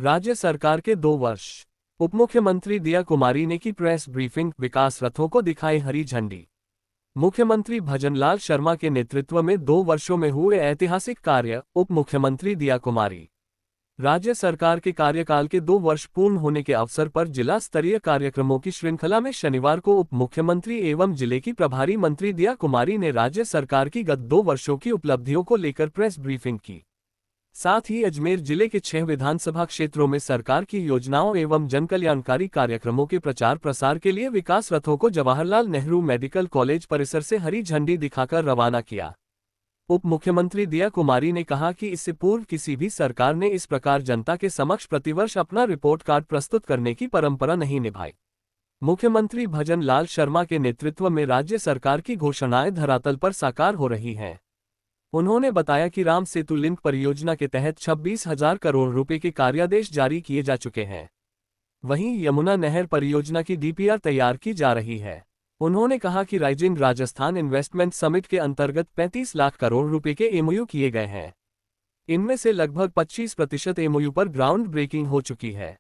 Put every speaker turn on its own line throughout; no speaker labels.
राज्य सरकार के 2 वर्ष। उप मुख्यमंत्री दिया कुमारी ने की प्रेस ब्रीफिंग, विकास रथों को दिखाई हरी झंडी। मुख्यमंत्री भजनलाल शर्मा के नेतृत्व में 2 वर्षों में हुए ऐतिहासिक कार्य। उप मुख्यमंत्री दिया कुमारी। राज्य सरकार के कार्यकाल के 2 वर्ष पूर्ण होने के अवसर पर जिला स्तरीय कार्यक्रमों की श्रृंखला में शनिवार को उप मुख्यमंत्री एवं जिले की प्रभारी मंत्री दिया कुमारी ने राज्य सरकार की गत 2 वर्षों की उपलब्धियों को लेकर प्रेस ब्रीफिंग की। साथ ही अजमेर जिले के 6 विधानसभा क्षेत्रों में सरकार की योजनाओं एवं जनकल्याणकारी कार्यक्रमों के प्रचार प्रसार के लिए विकास रथों को जवाहरलाल नेहरू मेडिकल कॉलेज परिसर से हरी झंडी दिखाकर रवाना किया। उप मुख्यमंत्री दिया कुमारी ने कहा कि इससे पूर्व किसी भी सरकार ने इस प्रकार जनता के समक्ष प्रतिवर्ष अपना रिपोर्ट कार्ड प्रस्तुत करने की परंपरा नहीं निभाई। मुख्यमंत्री भजनलाल शर्मा के नेतृत्व में राज्य सरकार की घोषणाएं धरातल पर साकार हो रही हैं। उन्होंने बताया कि राम सेतु लिंक परियोजना के तहत 26,000 करोड़ रुपए के कार्यादेश जारी किए जा चुके हैं। वहीं यमुना नहर परियोजना की डीपीआर तैयार की जा रही है। उन्होंने कहा कि राइजिंग राजस्थान इन्वेस्टमेंट समिट के अंतर्गत 35 लाख करोड़ रुपए के एमओयू किए गए हैं। इनमें से लगभग 25% एमओयू पर ग्राउंड ब्रेकिंग हो चुकी है।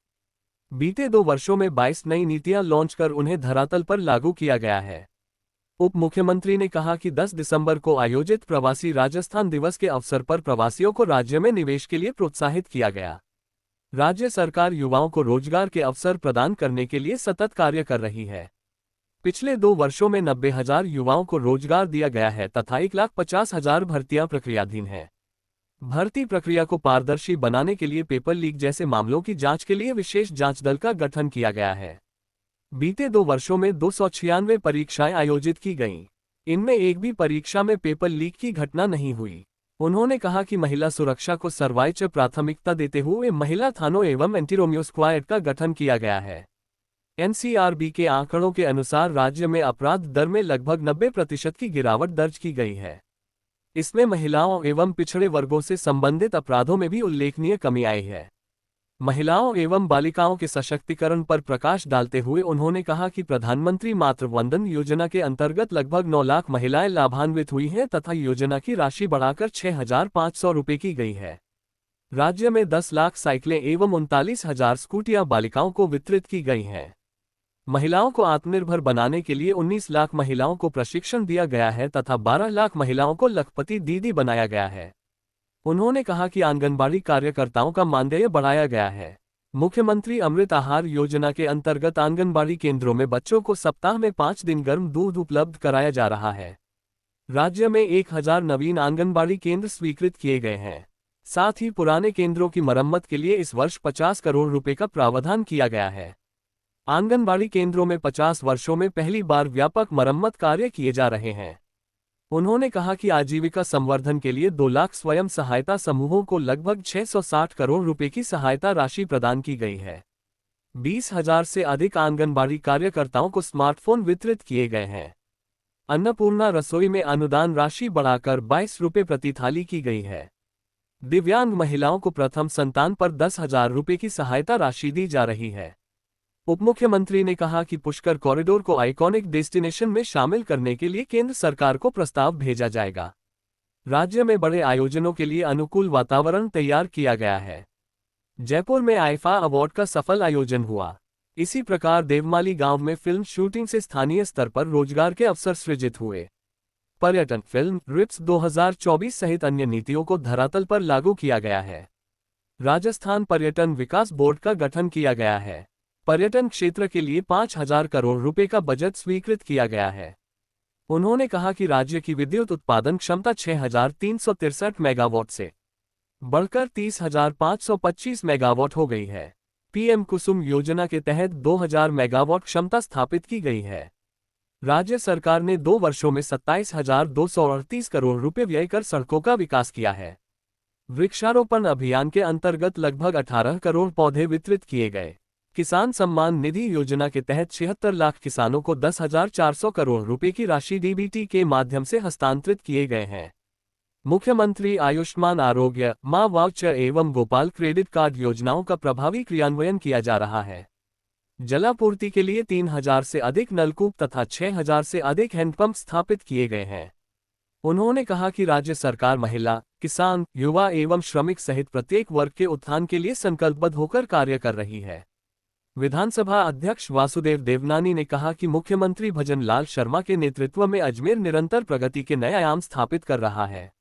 बीते 2 वर्षों में 22 नई नीतियां लॉन्च कर उन्हें धरातल पर लागू किया गया है। उप मुख्यमंत्री ने कहा कि 10 दिसंबर को आयोजित प्रवासी राजस्थान दिवस के अवसर पर प्रवासियों को राज्य में निवेश के लिए प्रोत्साहित किया गया। राज्य सरकार युवाओं को रोजगार के अवसर प्रदान करने के लिए सतत कार्य कर रही है। पिछले 2 वर्षों में 90,000 युवाओं को रोजगार दिया गया है तथा 1,50,000 भर्तियां प्रक्रियाधीन हैं। भर्ती प्रक्रिया को पारदर्शी बनाने के लिए पेपर लीक जैसे मामलों की जांच के लिए विशेष जांच दल का गठन किया गया है। बीते 2 वर्षों में 296 परीक्षाएं आयोजित की गईं। इनमें एक भी परीक्षा में पेपर लीक की घटना नहीं हुई। उन्होंने कहा कि महिला सुरक्षा को सर्वोच्च प्राथमिकता देते हुए महिला थानों एवं एंटी रोमियो स्क्वाड का गठन किया गया है। एनसीआरबी के आंकड़ों के अनुसार राज्य में अपराध दर में लगभग 90% की गिरावट दर्ज की गई है। इसमें महिलाओं एवं पिछड़े वर्गों से संबंधित अपराधों में भी उल्लेखनीय कमी आई है। महिलाओं एवं बालिकाओं के सशक्तिकरण पर प्रकाश डालते हुए उन्होंने कहा कि प्रधानमंत्री मातृ वंदन योजना के अंतर्गत लगभग 9 लाख महिलाएं लाभान्वित हुई हैं तथा योजना की राशि बढ़ाकर 6,500 रुपये की गई है। राज्य में 10 लाख साइकिलें एवं 39,000 स्कूटियां बालिकाओं को वितरित की गई हैं। महिलाओं को आत्मनिर्भर बनाने के लिए 19 लाख महिलाओं को प्रशिक्षण दिया गया है तथा 12 लाख महिलाओं को लखपति दीदी बनाया गया है। उन्होंने कहा कि आंगनबाड़ी कार्यकर्ताओं का मानदेय बढ़ाया गया है। मुख्यमंत्री अमृत आहार योजना के अंतर्गत आंगनबाड़ी केंद्रों में बच्चों को सप्ताह में 5 दिन गर्म दूध उपलब्ध कराया जा रहा है। राज्य में 1000 नवीन आंगनबाड़ी केंद्र स्वीकृत किए गए हैं। साथ ही पुराने केंद्रों की मरम्मत के लिए इस वर्ष 50 करोड़ रुपए का प्रावधान किया गया है। आंगनबाड़ी केंद्रों में 50 वर्षों में पहली बार व्यापक मरम्मत कार्य किए जा रहे हैं। उन्होंने कहा कि आजीविका संवर्धन के लिए 2 लाख स्वयं सहायता समूहों को लगभग 660 करोड़ रुपए की सहायता राशि प्रदान की गई है। 20,000 से अधिक आंगनबाड़ी कार्यकर्ताओं को स्मार्टफोन वितरित किए गए हैं। अन्नपूर्णा रसोई में अनुदान राशि बढ़ाकर 22 रुपये प्रति थाली की गई है। दिव्यांग महिलाओं को प्रथम संतान पर 10,000 रुपये की सहायता राशि दी जा रही है। उप मुख्यमंत्री ने कहा कि पुष्कर कॉरिडोर को आइकॉनिक डेस्टिनेशन में शामिल करने के लिए केंद्र सरकार को प्रस्ताव भेजा जाएगा। राज्य में बड़े आयोजनों के लिए अनुकूल वातावरण तैयार किया गया है। जयपुर में आईफा अवार्ड का सफल आयोजन हुआ। इसी प्रकार देवमाली गांव में फिल्म शूटिंग से स्थानीय स्तर पर रोजगार के अवसर सृजित हुए। पर्यटन, फिल्म, रिप्स 2024 सहित अन्य नीतियों को धरातल पर लागू किया गया है। राजस्थान पर्यटन विकास बोर्ड का गठन किया गया है। पर्यटन क्षेत्र के लिए 5,000 करोड़ रुपए का बजट स्वीकृत किया गया है। उन्होंने कहा कि राज्य की विद्युत उत्पादन क्षमता 6,363 मेगावाट से बढ़कर 30,525 मेगावाट हो गई है। पीएम कुसुम योजना के तहत 2,000 मेगावाट क्षमता स्थापित की गई है। राज्य सरकार ने 2 वर्षों में 27,238 करोड़ रुपए व्यय कर सड़कों का विकास किया है। वृक्षारोपण अभियान के अंतर्गत लगभग 18 करोड़ पौधे वितरित किए गए। किसान सम्मान निधि योजना के तहत 76 लाख किसानों को 10,400 करोड़ रुपए की राशि डीबीटी के माध्यम से हस्तांतरित किए गए हैं। मुख्यमंत्री आयुष्मान आरोग्य, मां वाउचर एवं गोपाल क्रेडिट कार्ड योजनाओं का प्रभावी क्रियान्वयन किया जा रहा है। जलापूर्ति के लिए 3,000 से अधिक नलकूप तथा 6,000 से अधिक हैंडपंप स्थापित किए गए हैं। उन्होंने कहा कि राज्य सरकार महिला, किसान, युवा एवं श्रमिक सहित प्रत्येक वर्ग के उत्थान के लिए संकल्पबद्ध होकर कार्य कर रही है। विधानसभा अध्यक्ष वासुदेव देवनानी ने कहा कि मुख्यमंत्री भजनलाल शर्मा के नेतृत्व में अजमेर निरंतर प्रगति के नए आयाम स्थापित कर रहा है।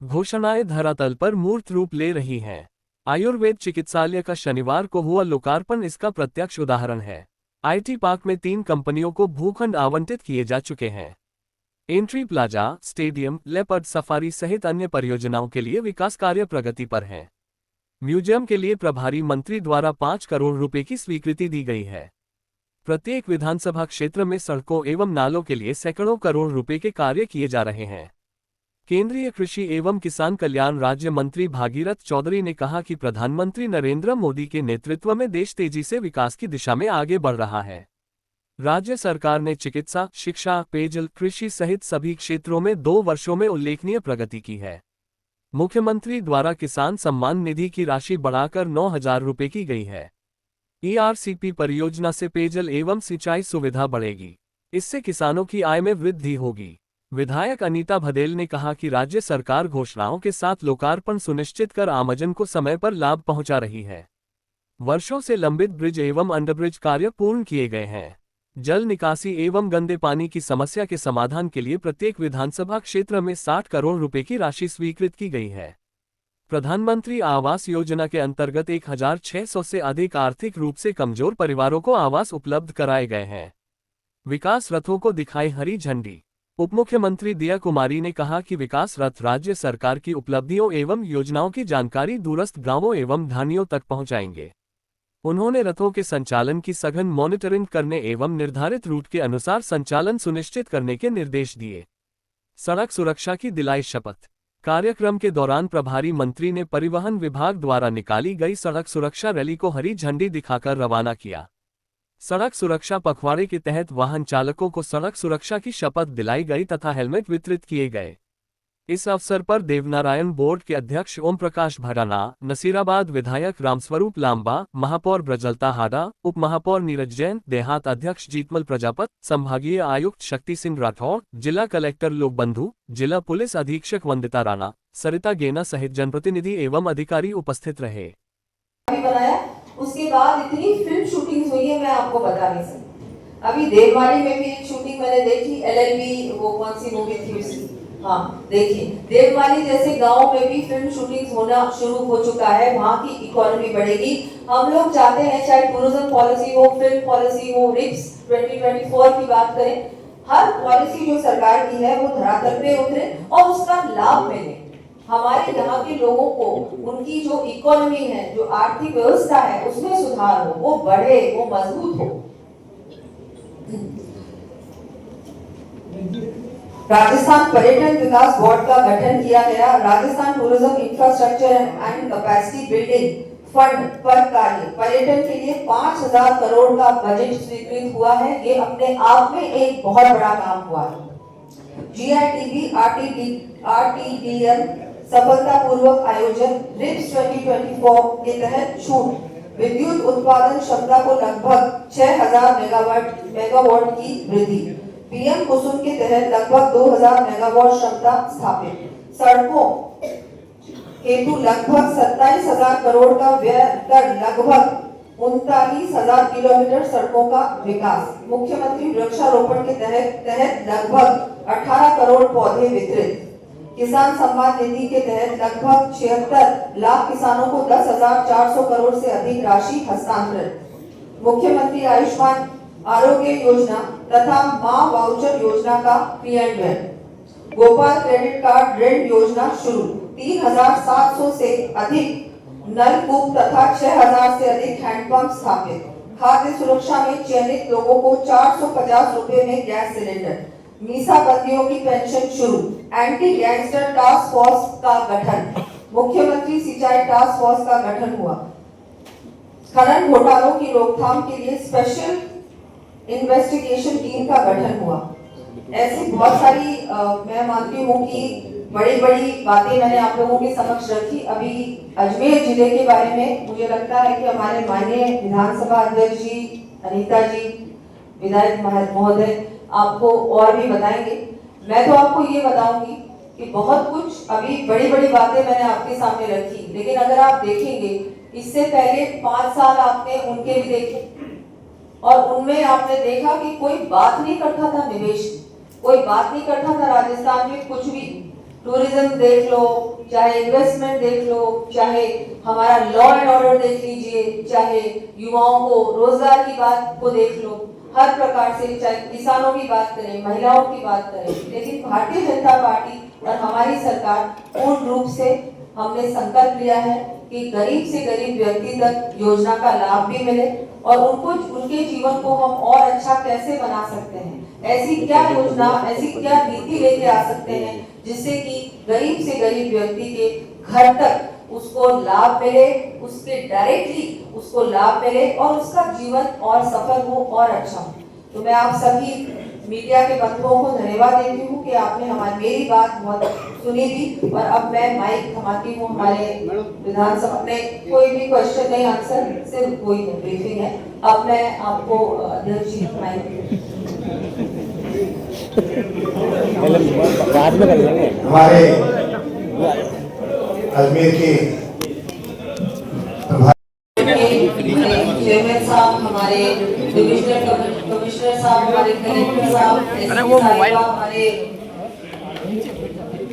घोषणाएं धरातल पर मूर्त रूप ले रही हैं। आयुर्वेद चिकित्सालय का शनिवार को हुआ लोकार्पण इसका प्रत्यक्ष उदाहरण है। आईटी पार्क में 3 कंपनियों को भूखंड आवंटित किए जा चुके हैं। Entry plaza, stadium, leopard safari सहित अन्य परियोजनाओं के लिए विकास कार्य प्रगति पर हैं। म्यूजियम के लिए प्रभारी मंत्री द्वारा 5 करोड़ रुपए की स्वीकृति दी गई है। प्रत्येक विधानसभा क्षेत्र में सड़कों एवं नालों के लिए सैकड़ों करोड़ रुपए के कार्य किए जा रहे हैं। केंद्रीय कृषि एवं किसान कल्याण राज्य मंत्री भागीरथ चौधरी ने कहा कि प्रधानमंत्री नरेंद्र मोदी के नेतृत्व में देश तेजी से विकास की दिशा में आगे बढ़ रहा है। राज्य सरकार ने चिकित्सा, शिक्षा, पेयजल, कृषि सहित सभी क्षेत्रों में 2 वर्षों में उल्लेखनीय प्रगति की है। मुख्यमंत्री द्वारा किसान सम्मान निधि की राशि बढ़ाकर 9,000 रुपये की गई है। ईआरसीपी परियोजना से पेयजल एवं सिंचाई सुविधा बढ़ेगी। इससे किसानों की आय में वृद्धि होगी। विधायक अनीता भदेल ने कहा कि राज्य सरकार घोषणाओं के साथ लोकार्पण सुनिश्चित कर आमजन को समय पर लाभ पहुंचा रही है। वर्षों से लंबित ब्रिज एवं अंडरब्रिज कार्य पूर्ण किए गए हैं। जल निकासी एवं गंदे पानी की समस्या के समाधान के लिए प्रत्येक विधानसभा क्षेत्र में 60 करोड़ रुपए की राशि स्वीकृत की गई है। प्रधानमंत्री आवास योजना के अंतर्गत 1,600 से अधिक आर्थिक रूप से कमजोर परिवारों को आवास उपलब्ध कराए गए हैं। विकास रथों को दिखाई हरी झंडी। उप मुख्यमंत्री दिया कुमारी ने कहा कि विकास रथ राज्य सरकार की उपलब्धियों एवं योजनाओं की जानकारी दूरस्थ गांवों एवं ढाणियों तक पहुंचाएंगे। उन्होंने रथों के संचालन की सघन मॉनिटरिंग करने एवं निर्धारित रूट के अनुसार संचालन सुनिश्चित करने के निर्देश दिए। सड़क सुरक्षा की दिलाई शपथ। कार्यक्रम के दौरान प्रभारी मंत्री ने परिवहन विभाग द्वारा निकाली गई सड़क सुरक्षा रैली को हरी झंडी दिखाकर रवाना किया। सड़क सुरक्षा पखवाड़े के तहत वाहन चालकों को सड़क सुरक्षा की शपथ दिलाई गई तथा हेलमेट वितरित किए गए। इस अवसर पर देवनारायण बोर्ड के अध्यक्ष ओम प्रकाश भराना, नसीराबाद विधायक रामस्वरूप लांबा, महापौर ब्रजलता हाडा, उप महापौर नीरज जैन, देहात अध्यक्ष जीतमल प्रजापत, संभागीय आयुक्त शक्ति सिंह राठौड़, जिला कलेक्टर लोकबंधु, जिला पुलिस अधीक्षक वंदिता राणा, सरिता गेना सहित जनप्रतिनिधि एवं अधिकारी उपस्थित रहे।
उसके बाद इतनी फिल्म शूटिंग हुई है, मैं आपको बता नहीं सकती। अभी देववाड़ी में भी एक शूटिंग मैंने देखी, एलएलबी, वो कौन सी मूवी थी उसकी, हाँ देखिए, देववाड़ी जैसे गांव में भी फिल्म शूटिंग होना शुरू हो चुका है। वहाँ की इकोनॉमी बढ़ेगी। हम लोग चाहते हैं, चाहे टूरिज्म पॉलिसी हो, फिल्म पॉलिसी हो, रिप्स 2024 की बात करें, हर पॉलिसी जो सरकार की है वो धरातल पे उतरे और उसका लाभ मिले। हमारे यहाँ के लोगों को उनकी जो इकोनॉमी है, जो आर्थिक व्यवस्था है, उसमें सुधार हो, वो बढ़े, वो मजबूत हो। राजस्थान पर्यटन विकास बोर्ड का गठन किया गया। Rajasthan tourism infrastructure and capacity building fund पर कार्य पर्यटन के लिए 5,000 करोड़ का बजट स्वीकृत हुआ है। ये अपने आप में एक बहुत बड़ा काम हुआ है। जीआईटीबी आरटीडीएल सफलतापूर्वक आयोजन। रिप्स 2024 के तहत छूट। विद्युत उत्पादन क्षमता को लगभग 6,000 मेगावाट की वृद्धि। पीएम कुसुम के तहत लगभग 2,000 मेगावाट क्षमता स्थापित। सड़कों हेतु लगभग 27,000 करोड़ का व्यय कर लगभग 39,000 किलोमीटर सड़कों का विकास। मुख्यमंत्री वृक्षारोपण के तहत लगभग 18 करोड़ पौधे वितरित। किसान सम्मान निधि के तहत लगभग 76 लाख किसानों को 10,400 करोड़ से अधिक राशि हस्तांतरित। मुख्यमंत्री आयुष्मान आरोग्य योजना तथा मां वाउचर योजना का क्रियान्वयन। गोपाल क्रेडिट कार्ड ऋण योजना शुरू। 3,700 से अधिक नलकूप तथा 6,000 से अधिक हैंडपंप स्थापित। खाद्य सुरक्षा में चयनित लोगों को 450 रुपए में गैस सिलेंडर। मीसा बंदियों की पेंशन शुरू। एंटी गैंगस्टर टास्क फोर्स का गठन। मुख्यमंत्री सिंचाई टास्क फोर्स का गठन हुआ। खनन घोटालों की रोकथाम के लिए स्पेशल इन्वेस्टिगेशन टीम का गठन हुआ। ऐसी बहुत सारी मैं मानती हूँ कि बड़ी बड़ी बातें मैंने आप लोगों के समक्ष रखी। अभी अजमेर जिले के बारे में मुझे लगता है कि हमारे माननीय विधानसभा अध्यक्ष जी, अनीता जी, विधायक महोदय आपको और भी बताएंगे। मैं तो आपको ये बताऊंगी कि बहुत कुछ अभी बड़ी बड़ी बातें मैंने आपके सामने रखी, लेकिन अगर आप देखेंगे इससे पहले 5 साल आपने उनके भी देखे और उनमें आपने देखा कि कोई बात नहीं करता था निवेश की, कोई बात नहीं करता था राजस्थान में कुछ भी। टूरिज्म देख लो, चाहे इन्वेस्टमेंट देख लो, चाहे हमारा लॉ एंड ऑर्डर देख लीजिए, चाहे युवाओं को रोजगार की बात को देख लो, हर प्रकार से, चाहे किसानों की बात करें, महिलाओं की बात करें, लेकिन भारतीय जनता पार्टी और हमारी सरकार पूर्ण रूप से हमने संकल्प लिया है कि गरीब से गरीब व्यक्ति तक योजना का लाभ भी मिले और उनको उनके जीवन को हम और अच्छा कैसे बना सकते हैं, ऐसी क्या योजना, ऐसी क्या नीति लेके आ सकते हैं जिससे कि गरीब से गरीब व्यक्ति के घर तक उसको लाभ मिले, उसके डायरेक्टली उसको लाभ मिले और उसका जीवन और सफल हो और अच्छा हो। तो मैं आप सभी मीडिया के बंधुओं को धन्यवाद देती हूँ कि आपने हमारी मेरी बात बहुत सुनी भी। और अब मैं माइक थमाती हूँ हमारे विधानसभा में, कोई भी क्वेश्चन नहीं, आंसर सिर्फ कोई ब्रीफिंग है। अब मैं आपको अध्यक्ष जी माइक
हमारे अजमेर के
चेयरमैन साहब, हमारे डिविजनल कमिश्नर साहब, हमारे कलेक्टर साहब,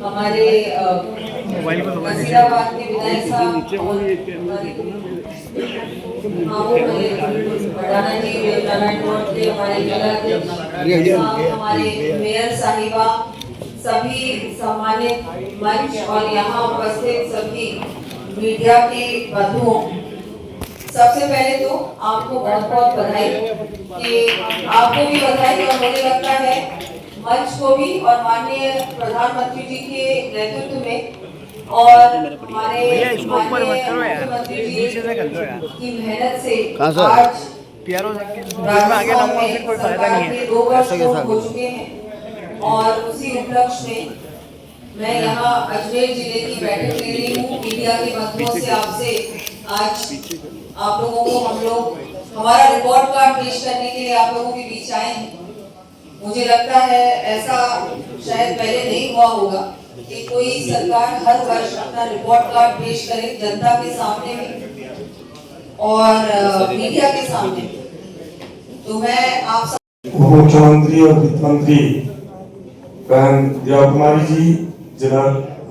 हमारे वजीराबाद के विधायक साहब, बड़ाना जी, के हमारे जिला हमारे मेयर साहिबा, सभी सम्मानित मंच और यहाँ उपस्थित सभी मीडिया के बंधुओं, सबसे पहले तो आपको बहुत बहुत बधाई कि आपको भी बधाई और मुझे लगता है मंच को भी और माननीय प्रधानमंत्री जी के नेतृत्व में और हमारे मुख्यमंत्री जी की मेहनत से आज राजस्थान में सरकार के 2 वर्ष हो चुके हैं और उसी उपलक्ष्य में मैं यहाँ अजमेर जिले की बैठक ले रही हूँ मीडिया के बंधुओं से। आपसे आज आप लोगों को हम लोग हमारा रिपोर्ट कार्ड पेश करने के लिए आप लोगों के बीच आए हैं। मुझे लगता है ऐसा शायद पहले नहीं हुआ होगा कि कोई सरकार हर वर्ष अपना रिपोर्ट कार्ड पेश करे जनता के सामने में और मीडिया के सामने। तो मैं आप
मुख्यमंत्री और वित्त मंत्री बहन दिया कुमारी जी, जिला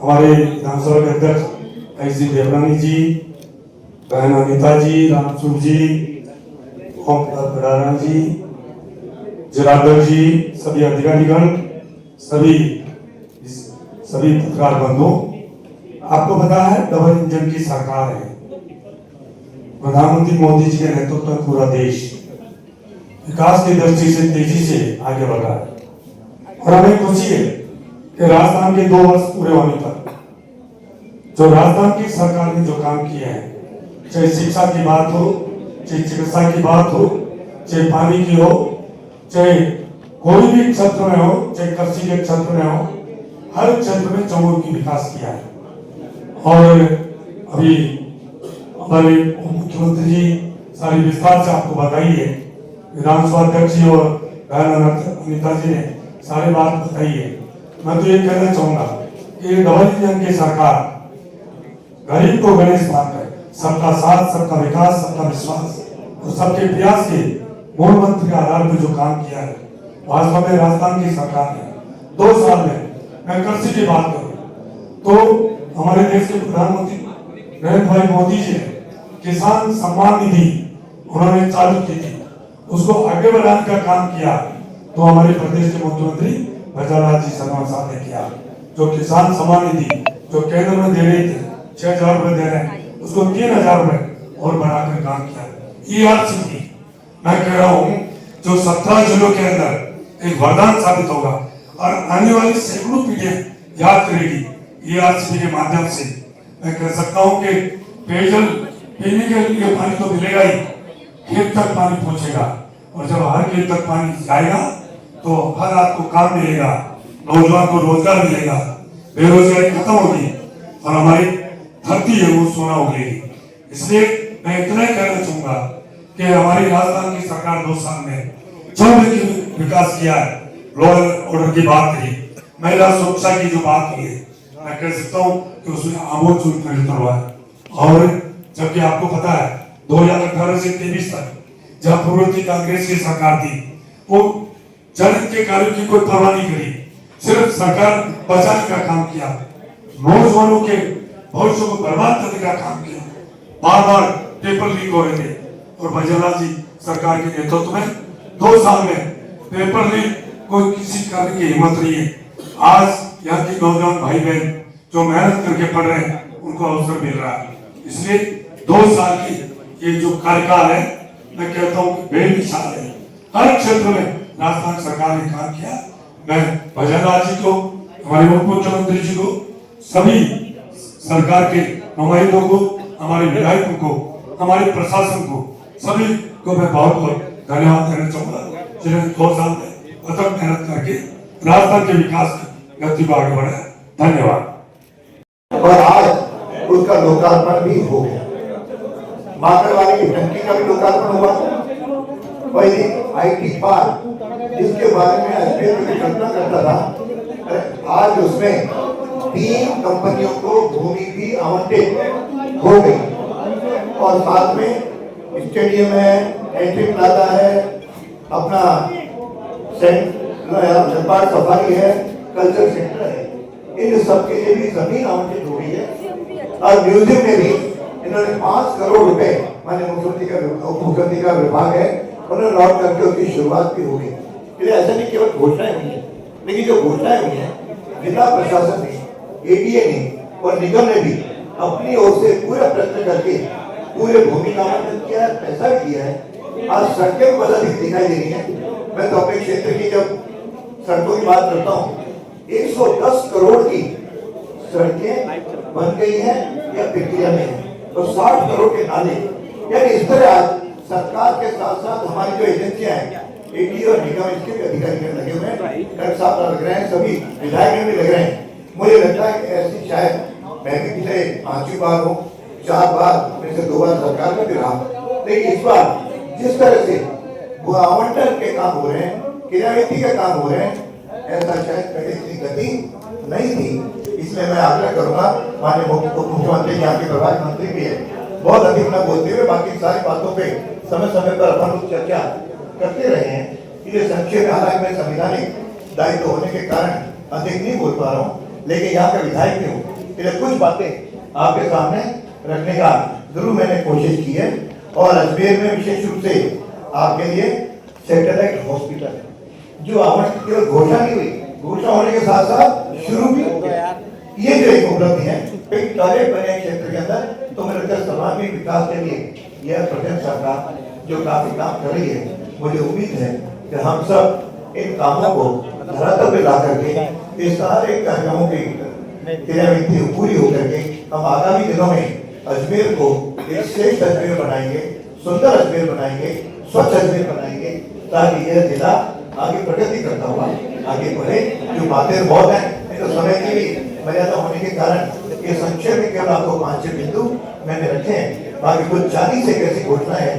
हमारे विधानसभा के अध्यक्ष ऐसी देवरानी जी, बहन अनिता जी, रामसूर जी, ओम प्रकाश जी, जिलाध्यक्ष जी, सभी अधिकारीगण, सभी पत्रकार बंधु, आपको पता है डबल इंजन की सरकार है। प्रधानमंत्री मोदी जी के नेतृत्व में पूरा देश विकास की दृष्टि से तेजी से आगे बढ़ रहा है और हमें खुशी है कि राजस्थान के 2 वर्ष पूरे होने पर जो राजस्थान की सरकार ने जो काम किए हैं, चाहे शिक्षा की बात हो, चाहे चिकित्सा की बात हो, चाहे पानी की हो, चाहे कोई भी क्षेत्र में हो, चाहे कृषि के क्षेत्र में हो, हर क्षेत्र में चौमुखी विकास किया है। और अभी हमारे मुख्यमंत्री जी सारी विस्तार से आपको बताई है, विधानसभा अध्यक्ष जी और बहन अनिता जी ने सारी बात बताई है। मैं तो ये कहना चाहूंगा कि डबल इंजन की सरकार गरीब को गणेश बात है, सबका साथ, सबका विकास, सबका विश्वास और सबके प्रयास के मूल मंत्र के आधार पर जो काम किया है, वास्तव में राजस्थान की सरकार ने 2 साल में, मैं कृषि की बात करूं तो हमारे देश के प्रधानमंत्री नरेंद्र भाई मोदी जी ने किसान सम्मान निधि उन्होंने चालू की थी, उसको आगे बढ़ाने का काम किया। तो हमारे प्रदेश के मुख्यमंत्री भजनलाल जी शर्मा साहब ने किया, जो किसान सम्मान निधि जो केंद्र में दे रहे थे 6,000 रुपए दे रहे हैं, उसको 3,000 रुपए और बढ़ाकर काम किया। ERCP मैं कह रहा हूँ जो 17 जिलों के अंदर एक वरदान साबित होगा और आने वाली सैकड़ों पीढ़ियां याद करेगी। ERCP के माध्यम से मैं कह सकता हूँ कि पेयजल पीने के लिए पानी तो मिलेगा ही, खेत तक पानी पहुंचेगा और जब हर खेत तक पानी जाएगा तो हर आपको काम मिलेगा, नौजवान को रोजगार मिलेगा, बेरोजगारी खत्म होगी और हमारी धरती है वो सोना उगलेगी। इसलिए मैं इतना ही कहना चाहूंगा कि हमारी राजस्थान की सरकार 2 साल में जो भी विकास किया है, लॉ एंड ऑर्डर की बात करी, महिला सुरक्षा की जो बात की है, मैं कह सकता हूँ कि उसमें आमोद परिवर्तन हुआ है। और जबकि आपको पता है 2018 से 23 तक जब पूर्ववर्ती कांग्रेस की सरकार थी, वो जनहित के कार्यों की कोई परवाह नहीं करी, सिर्फ सरकार बचाने का काम किया, नौजवानों के भविष्य को बर्बाद करने का काम किया। बार बार पेपर लीक हो रहे थे और भजनलाल जी सरकार के नेतृत्व में 2 साल में पेपर लीक कोई किसी करने की हिम्मत नहीं है। आज यहाँ के नौजवान भाई बहन जो मेहनत करके पढ़ रहे हैं उनको अवसर मिल रहा है। इसलिए 2 साल की ये जो कार्यकाल है, मैं कहता हूँ बेमिसाल है। हर क्षेत्र में राजस्थान सरकार ने काम किया। मैं भजनलाल जी को, हमारे उप मुख्यमंत्री जी को, सभी सरकार के नुमाइंदों को, हमारे विधायकों को, हमारे प्रशासन को, सभी को मैं बहुत बहुत धन्यवाद देना चाहूंगा, जिन्होंने 2 साल में अथक मेहनत करके राजस्थान के विकास की गति को आगे बढ़ाया। धन्यवाद।
और आज उसका लोकार्पण भी हो गया। माकड़वाली की टंकी का भी लोकार्पण हुआ। वही IT पार्क जिसके बारे में अजमेर की कल्पना करता था, आज उसमें 3 कंपनियों को भूमि भी आवंटित हो गई और साथ में स्टेडियम है, एंट्री प्लाजा है, अपना लेपर्ड सफारी है, कल्चर सेंटर है। इन सब के लिए भी जमीन आवंटित हो गई है और म्यूजियम में भी इन्होंने 5 करोड़ रुपए, माननीय मुख्यमंत्री का विभाग है, उन्होंने लॉट करके उसकी शुरुआत भी हो गई। इसलिए ऐसा नहीं केवल घोषणाएं हुई है, लेकिन जो घोषणाएं हुई है जिला प्रशासन ने, ADA ने और निगम ने भी अपनी ओर से पूरा प्रयत्न करके पूरे भूमि का आवंटन किया है, पैसा भी दिया है। आज सड़कें बहुत अधिक दिखाई दे रही है। मैं तो अपने क्षेत्र की जब सड़कों की बात करता हूँ, 110 करोड़ की सड़कें बन गई हैं या प्रक्रिया में है और 60 करोड़ के नाले। यानी इस तरह आज सरकार के साथ साथ हमारी जो एजेंसियां हैं, ADA और निगम, इसके भी अधिकारी लगे हुए हैं, कलेक्टर साहब लग रहे हैं, सभी विधायक भी लग रहे हैं। मुझे लगता है कि ऐसी शायद मैं भी पिछले 5वीं बार हूँ, 4 बार में से 2 बार सरकार में भी रहा, लेकिन इस बार जिस तरह से वो आवंटन के काम हो रहे हैं, क्रियान्वित के काम हो रहे हैं, ऐसा शायद पहले इतनी गति नहीं थी। इसलिए मैं आग्रह करूंगा, माननीय मुख्यमंत्री यहाँ के प्रभारी मंत्री भी है, बहुत अधिक न बोलते हुए बाकी सारी बातों पे समय समय पर अपन चर्चा करते रहे हैं। इसलिए संक्षेप में, हालांकि मैं संवैधानिक दायित्व होने के कारण अधिक नहीं बोल पा रहा हूँ, लेकिन यहाँ का विधायक भी हूँ, इसलिए कुछ बातें आपके सामने रखने का जरूर मैंने कोशिश की है। और अजमेर में विशेष रूप से आपके लिए सैटेलाइट हॉस्पिटल, जो आवंटित केवल घोषणा नहीं हुई, घोषणा होने के साथ साथ शुरू भी हो गया, ये जो एक उपलब्धि है, एक टॉयलेट बने क्षेत्र के अंदर, तो मेरे ख्याल समाजी विकास के लिए यह प्रदेश सरकार जो काफी काम कर रही है, मुझे उम्मीद है कि हम सब इन कामों को धरातल पे ला करके इस सारे कार्यक्रमों की क्रियाविधि पूरी होकर के हम आगामी दिनों में अजमेर को एक श्रेष्ठ अजमेर बनाएंगे, सुंदर अजमेर बनाएंगे, स्वच्छ अजमेर बनाएंगे, ताकि यह जिला आगे प्रगति करता हुआ आगे बढ़े। जो बातें बहुत हैं, तो समय की भी मर्यादा होने के कारण ये संक्षेप में केवल आपको 5-6 बिंदु मैंने रखे हैं। बाकी कुछ 40 एक ऐसी घोषणाएं हैं